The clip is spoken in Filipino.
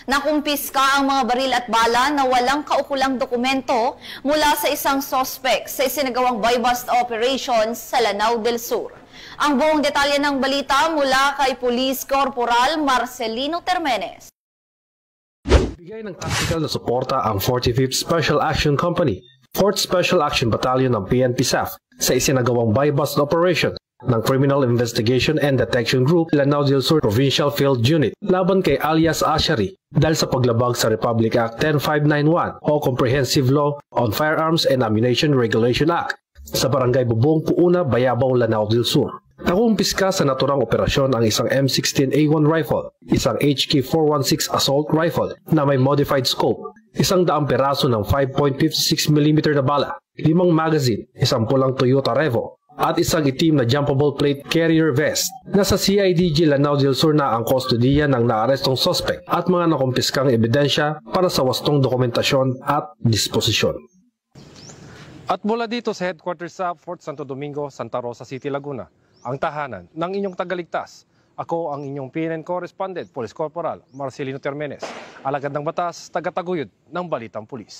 Nakumpiska ang mga baril at bala na walang kaukulang dokumento mula sa isang sospek sa isinagawang buy-bust operation sa Lanao del Sur. Ang buong detalye ng balita mula kay Police Corporal Marcelino Termenes. Bigay ng tactical na suporta ang 45th Special Action Company, 4th Special Action Battalion ng PNP SAF sa isinagawang buy-bust operation ng Criminal Investigation and Detection Group Lanao del Sur Provincial Field Unit laban kay alias Ashari dahil sa paglabag sa Republic Act 10591 o Comprehensive Law on Firearms and Ammunition Regulation Act sa Barangay Bubong, Puuna, Bayabaw, Lanao del Sur. Nakumpiska sa naturang operasyon ang isang M16A1 rifle, isang HK416 assault rifle na may modified scope, 100 peraso ng 5.56mm na bala, 5 magazine, isang pulang Toyota Revo, at isang itim na jumpable plate carrier vest. Nasa CIDG Lanao del Sur na ang kustodiya ng naarestong suspect at mga nakumpiskang ebidensya para sa wastong dokumentasyon at disposisyon. At mula dito sa headquarters sa Fort Santo Domingo, Santa Rosa City, Laguna, ang tahanan ng inyong tagaligtas. Ako ang inyong PNN correspondent, Police Corporal Marcelino Termenes, alagad ng batas, tagataguyod ng Balitang Pulis.